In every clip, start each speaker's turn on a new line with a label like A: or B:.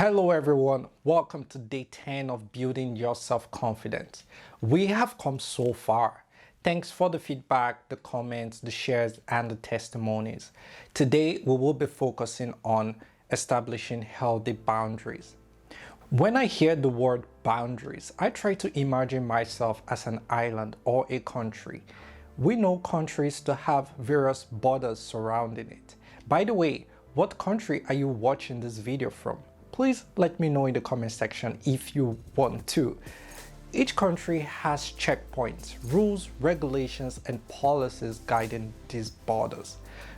A: Hello everyone, welcome to day 10 of building your self-confidence. We have come so far. Thanks for the feedback, the comments, the shares, and the testimonies. Today we will be focusing on establishing healthy boundaries. When I hear the word boundaries, I try to imagine myself as an island or a country. We know countries to have various borders surrounding it. By the way, what country are you watching this video from? Please let me know in the comment section if you want to. Each country has checkpoints, rules, regulations, and policies guiding these borders.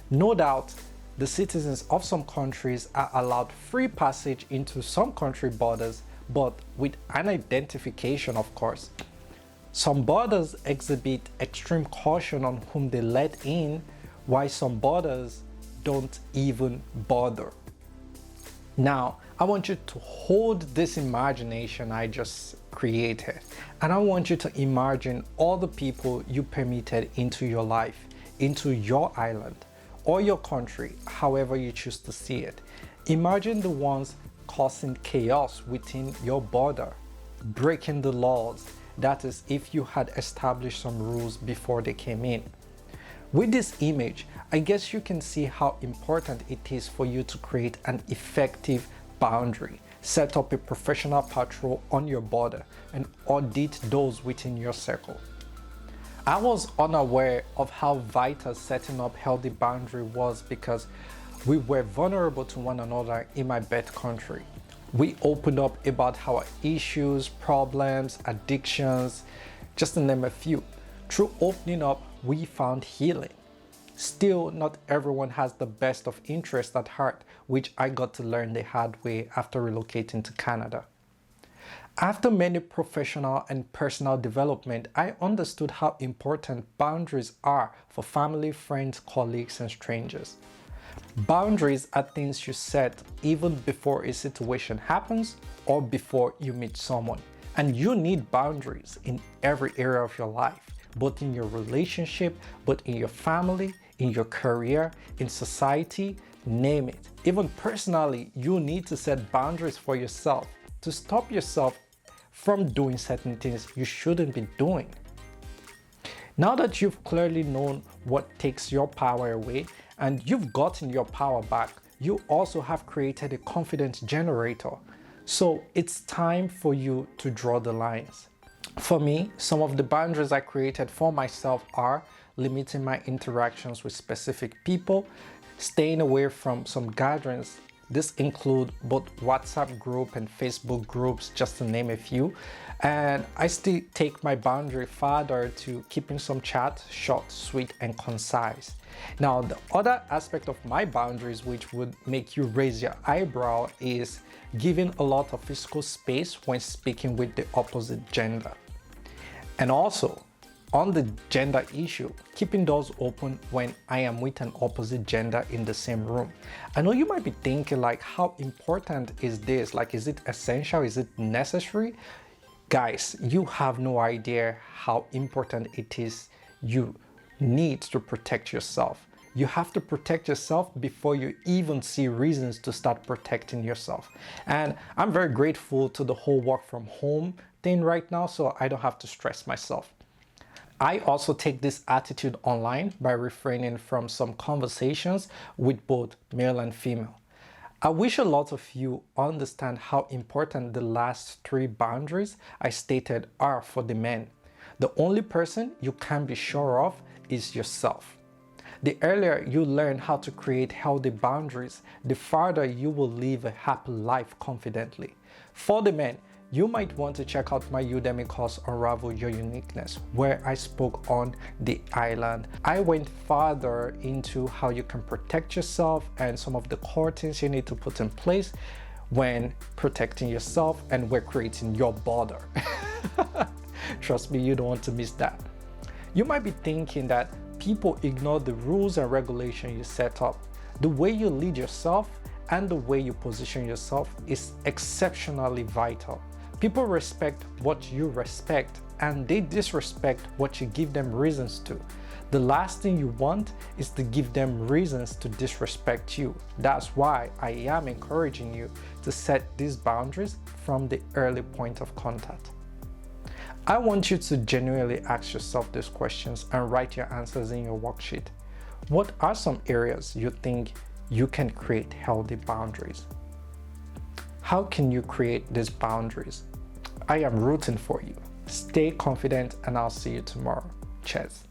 A: No doubt, the citizens of some countries are allowed free passage into some country borders, but with an identification, of course. Some borders exhibit extreme caution on whom they let in, while some borders don't even bother. Now, I want you to hold this imagination I just created, and I want you to imagine all the people you permitted into your life, into your island or your country, however you choose to see it. Imagine the ones causing chaos within your border, breaking the laws, that is, if you had established some rules before they came in. With this image, I guess you can see how important it is for you to create an effective boundary, set up a professional patrol on your border, and audit those within your circle. I was unaware of how vital setting up healthy boundary was because we were vulnerable to one another in my birth country. We opened up about our issues, problems, addictions, just to name a few. Through opening up, we found healing. Still, not everyone has the best of interest at heart, which I got to learn the hard way after relocating to Canada. After many professional and personal development, I understood how important boundaries are for family, friends, colleagues, and strangers. Boundaries are things you set even before a situation happens or before you meet someone. And you need boundaries in every area of your life, both in your relationship, both in your family, in your career, in society, name it. Even personally, you need to set boundaries for yourself to stop yourself from doing certain things you shouldn't be doing. Now that you've clearly known what takes your power away and you've gotten your power back, you also have created a confidence generator. So it's time for you to draw the lines. For me, some of the boundaries I created for myself are limiting my interactions with specific people, staying away from some gatherings. This include both WhatsApp group and Facebook groups, just to name a few. And I still take my boundary further to keeping some chat short, sweet, and concise. Now, the other aspect of my boundaries which would make you raise your eyebrow is giving a lot of physical space when speaking with the opposite gender. And also, on the gender issue, keeping doors open when I am with an opposite gender in the same room. I know you might be thinking like, how important is this? Like, is it essential? Is it necessary? Guys, you have no idea how important it is. You need to protect yourself. You have to protect yourself before you even see reasons to start protecting yourself. And I'm very grateful to the whole work from home thing right now, so I don't have to stress myself. I also take this attitude online by refraining from some conversations with both male and female. I wish a lot of you understand how important the last three boundaries I stated are for the men. The only person you can be sure of is yourself. The earlier you learn how to create healthy boundaries, the farther you will live a happy life confidently. For the men, you might want to check out my Udemy course, Unravel Your Uniqueness, where I spoke on the island. I went further into how you can protect yourself and some of the core things you need to put in place when protecting yourself and when creating your border. Trust me, you don't want to miss that. You might be thinking that people ignore the rules and regulations you set up. The way you lead yourself and the way you position yourself is exceptionally vital. People respect what you respect and they disrespect what you give them reasons to. The last thing you want is to give them reasons to disrespect you. That's why I am encouraging you to set these boundaries from the early point of contact. I want you to genuinely ask yourself these questions and write your answers in your worksheet. What are some areas you think you can create healthy boundaries? How can you create these boundaries? I am rooting for you. Stay confident and I'll see you tomorrow. Cheers.